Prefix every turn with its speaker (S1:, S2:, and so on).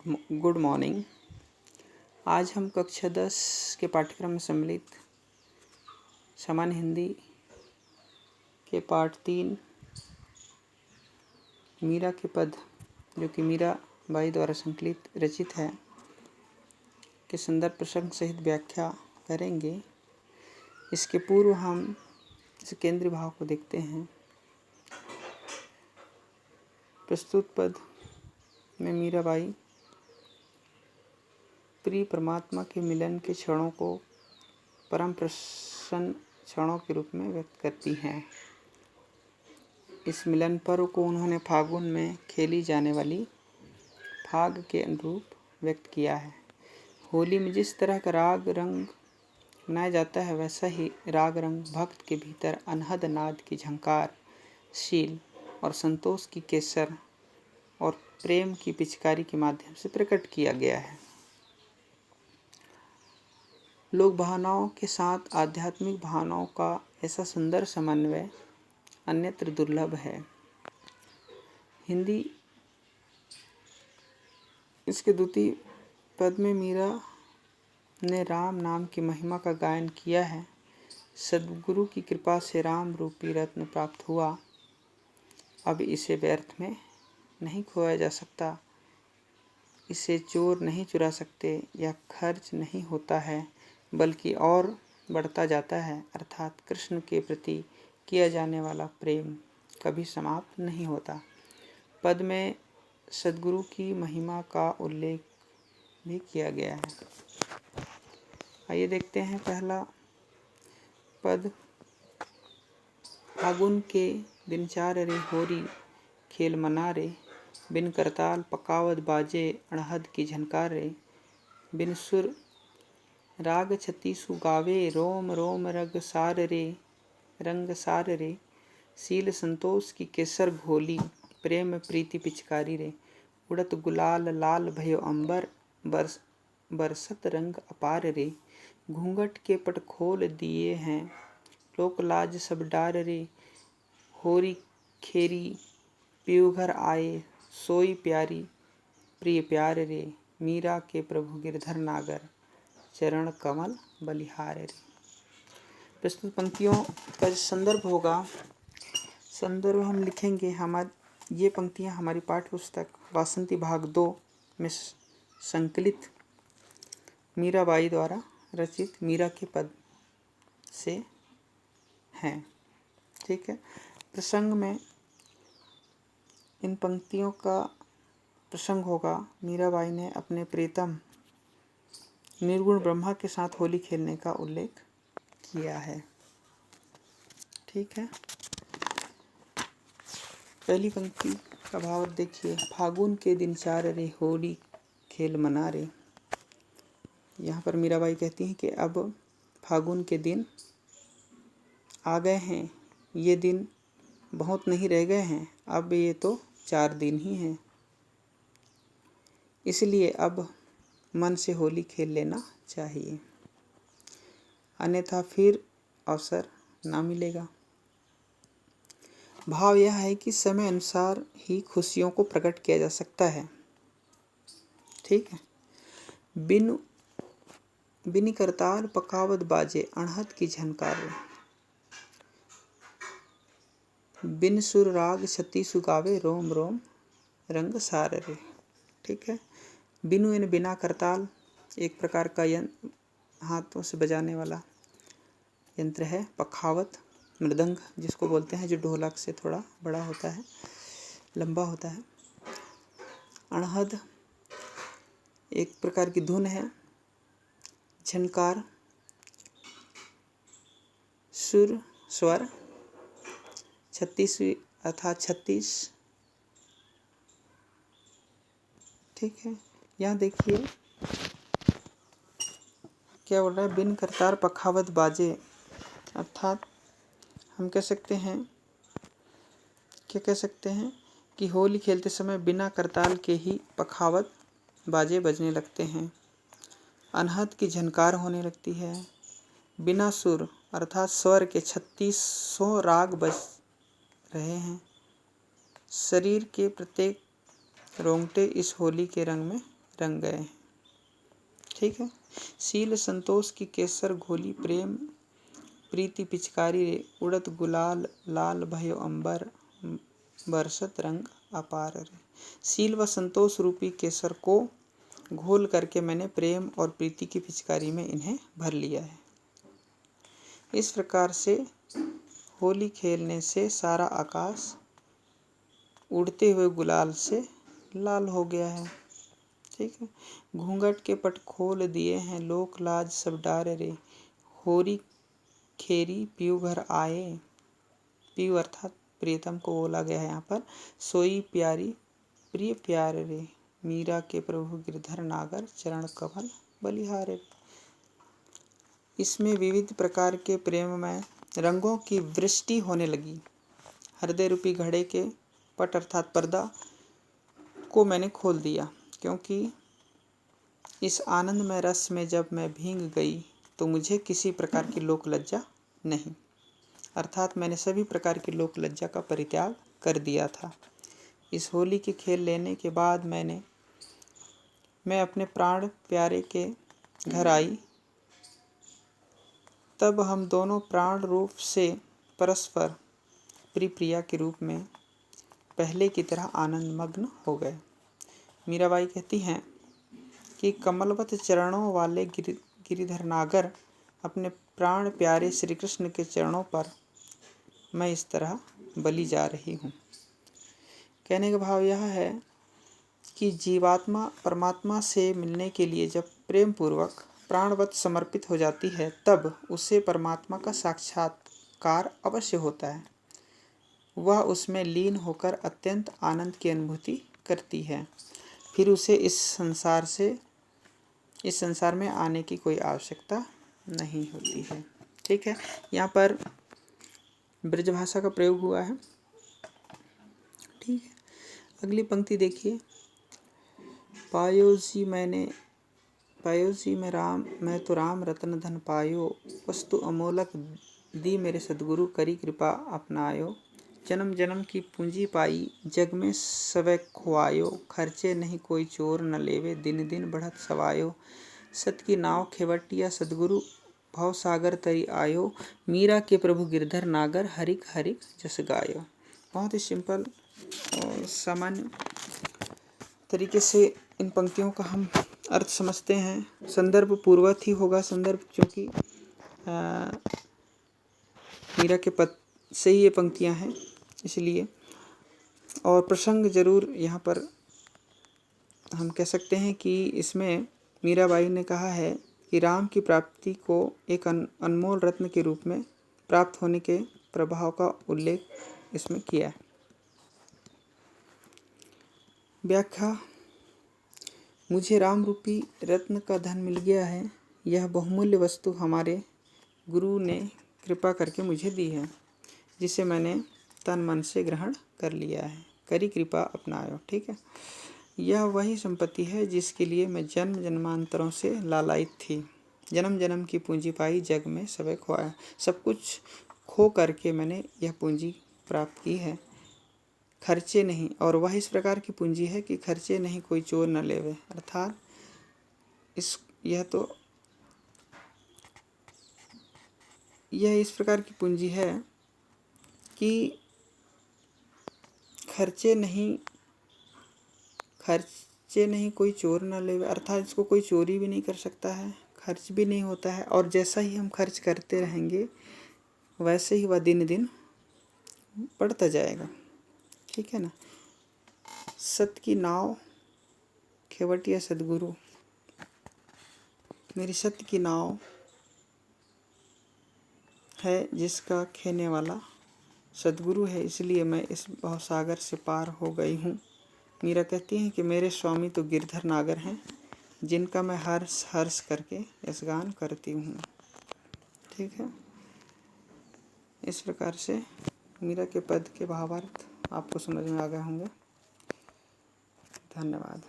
S1: Good morning. आज हम कक्षा 10 के पाठ्यक्रम में सम्मिलित सामान्य हिंदी के पाठ 3 मीरा के पद, जो कि मीरा बाई द्वारा संकलित रचित है, के संदर्भ प्रसंग सहित व्याख्या करेंगे। इसके पूर्व हम इस केंद्रीय भाव को देखते हैं। प्रस्तुत पद में मीरा बाई प्रिय परमात्मा के मिलन के क्षणों को परम प्रसन्न क्षणों के रूप में व्यक्त करती हैं। इस मिलन पर्व को उन्होंने फागुन में खेली जाने वाली फाग के अनुरूप व्यक्त किया है। होली में जिस तरह का राग रंग मनाया जाता है, वैसा ही राग रंग भक्त के भीतर अनहद नाद की झंकार, शील और संतोष की केसर और प्रेम की पिचकारी के माध्यम से प्रकट किया गया है। लोक भावनाओं के साथ आध्यात्मिक भावनाओं का ऐसा सुंदर समन्वय अन्यत्र दुर्लभ है। हिंदी इसके द्वितीय पद में मीरा ने राम नाम की महिमा का गायन किया है। सद्गुरु की कृपा से राम रूपी रत्न प्राप्त हुआ, अब इसे व्यर्थ में नहीं खोया जा सकता। इसे चोर नहीं चुरा सकते या खर्च नहीं होता है, बल्कि और बढ़ता जाता है। अर्थात कृष्ण के प्रति किया जाने वाला प्रेम कभी समाप्त नहीं होता। पद में सद्गुरु की महिमा का उल्लेख भी किया गया है। आइए देखते हैं पहला पद। फागुन के दिन चार रे होरी खेल मना रे, बिन करताल पकावत बाजे अणहद की झनकार रे, बिन सुर राग छत्तीसु गावे रोम रोम रंग सार रे, सील संतोष की केसर घोली प्रेम प्रीति पिचकारी रे, उड़त गुलाल लाल भयो अंबर बरसत रंग अपार रे, घूंघट के पट खोल दिए हैं लोक लाज सब डार रे, होरी खेरी पीयूघर आए सोई प्यारी प्रिय प्यार रे, मीरा के प्रभु गिरधर नागर चरण कमल बलिहार रे। प्रस्तुत पंक्तियों का संदर्भ होगा, संदर्भ हम लिखेंगे। ये पंक्तियां हमारी पाठ्य पुस्तक वासंती भाग 2 में संकलित मीरा बाई द्वारा रचित मीरा के पद से हैं। ठीक है। प्रसंग में इन पंक्तियों का प्रसंग होगा, मीरा बाई ने अपने प्रीतम निर्गुण ब्रह्मा के साथ होली खेलने का उल्लेख किया है। ठीक है। पहली पंक्ति का भाव देखिए। फागुन के दिन चार रे होली खेल मना रे। यहाँ पर मीराबाई कहती हैं कि अब फागुन के दिन आ गए हैं, ये दिन बहुत नहीं रह गए हैं, अब ये तो 4 दिन ही हैं, इसलिए अब मन से होली खेल लेना चाहिए, अन्यथा फिर अवसर ना मिलेगा। भाव यह है कि समय अनुसार ही खुशियों को प्रकट किया जा सकता है। ठीक है। बिन करताल पकावत बाजे अणहद की झनकार, बिन सुर राग छत्तीसु गावे रोम रोम रंग सार रे। ठीक है। बिनु यानी बिना करताल एक प्रकार का यंत्र, हाथों से बजाने वाला यंत्र है। पखावत मृदंग जिसको बोलते हैं, जो ढोलक से थोड़ा बड़ा होता है, लंबा होता है। अणहद एक प्रकार की धुन है। झनकार सुर स्वर, 36 अर्थात 36। ठीक है। यहाँ देखिए क्या बोल रहा है, बिन करतार पखावत बाजे, अर्थात हम कह सकते हैं कि होली खेलते समय बिना करताल के ही पखावत बाजे बजने लगते हैं, अनहद की झनकार होने लगती है, बिना सुर अर्थात स्वर के 3600 राग बज रहे हैं, शरीर के प्रत्येक रोंगटे इस होली के रंग में रंग गए। ठीक है। शील संतोष की केसर घोली, प्रेम प्रीति पिचकारी रे, उड़त गुलाल लाल भयो अंबर, बरसत रंग अपार रे। शील व संतोष रूपी केसर को घोल करके मैंने प्रेम और प्रीति की पिचकारी में इन्हें भर लिया है। इस प्रकार से होली खेलने से सारा आकाश उड़ते हुए गुलाल से लाल हो गया है। ठीक है। घूंघट के पट खोल दिए हैं, लोक लाज सब डारे रे, होरी खेरी पीऊ घर आए। पीऊ अर्थात प्रियतम को बोला गया है यहाँ पर। सोई प्यारी प्रिय प्यार रे, मीरा के प्रभु गिरधर नागर, चरण कमल बलिहारे। इसमें विविध प्रकार के प्रेममय रंगों की वृष्टि होने लगी। हृदय रूपी घड़े के पट अर्थात पर्दा को मैंने खोल दिया, क्योंकि इस आनंदमय रस में जब मैं भीग गई तो मुझे किसी प्रकार की लोक लज्जा नहीं, अर्थात मैंने सभी प्रकार की लोक लज्जा का परित्याग कर दिया था। इस होली के खेल लेने के बाद मैं अपने प्राण प्यारे के घर आई। तब हम दोनों प्राण रूप से परस्पर प्रिया के रूप में पहले की तरह आनंद मग्न हो गए। मीराबाई कहती हैं कि कमलवत चरणों वाले गिरिधर नागर अपने प्राण प्यारे श्री कृष्ण के चरणों पर मैं इस तरह बली जा रही हूँ। कहने का भाव यह है कि जीवात्मा परमात्मा से मिलने के लिए जब प्रेम पूर्वक प्राणवत समर्पित हो जाती है, तब उसे परमात्मा का साक्षात्कार अवश्य होता है। वह उसमें लीन होकर अत्यंत आनंद की अनुभूति करती है। फिर उसे इस संसार में आने की कोई आवश्यकता नहीं होती है। ठीक है। यहाँ पर ब्रजभाषा का प्रयोग हुआ है। ठीक है। अगली पंक्ति देखिए। पायो जी मैं तो राम रतन धन पायो, वस्तु अमोलक दी मेरे सद्गुरु, करी कृपा अपनायो। जन्म जन्म की पूंजी पाई, जग में सवै खुआयो, खर्चे नहीं कोई चोर न लेवे, दिन दिन बढ़त सवायो। सत की नाव खेवटिया सद्गुरु, भव सागर तरी आयो, मीरा के प्रभु गिरधर नागर, हरिक हरिक जस गायो। बहुत ही सिंपल और सामान्य तरीके से इन पंक्तियों का हम अर्थ समझते हैं। संदर्भ पूर्वत ही होगा, संदर्भ क्योंकि मीरा के पद से ही ये पंक्तियां हैं इसलिए। और प्रसंग जरूर यहाँ पर हम कह सकते हैं कि इसमें मीराबाई ने कहा है कि राम की प्राप्ति को एक अनमोल रत्न के रूप में प्राप्त होने के प्रभाव का उल्लेख इसमें किया है। व्याख्या। मुझे राम रूपी रत्न का धन मिल गया है। यह बहुमूल्य वस्तु हमारे गुरु ने कृपा करके मुझे दी है, जिसे मैंने तन मन से ग्रहण कर लिया है। करी कृपा अपनायो। ठीक है। यह वही संपत्ति है जिसके लिए मैं जन्म जन्मांतरों से लालायित थी। जन्म जन्म की पूंजी पाई, जग में सवै खोया। सब कुछ खो करके मैंने यह पूंजी प्राप्त की है, खर्चे नहीं। और वह इस प्रकार की पूंजी है कि खर्चे नहीं कोई चोर न लेवे, अर्थात यह इस प्रकार की पूंजी है कि खर्चे नहीं कोई चोर न लेवे, अर्थात इसको कोई चोरी भी नहीं कर सकता है, खर्च भी नहीं होता है। और जैसा ही हम खर्च करते रहेंगे वैसे ही वह दिन दिन बढ़ता जाएगा। ठीक है ना। सत की नाव खेवटिया सद्गुरु, मेरी सत्य की नाव है जिसका खेने वाला सद्गुरु है, इसलिए मैं इस भवसागर से पार हो गई हूँ। मीरा कहती हैं कि मेरे स्वामी तो गिरधर नागर हैं, जिनका मैं हर्ष करके यशगान करती हूँ। ठीक है। इस प्रकार से मीरा के पद के भावार्थ आपको समझ में आ गए होंगे। धन्यवाद।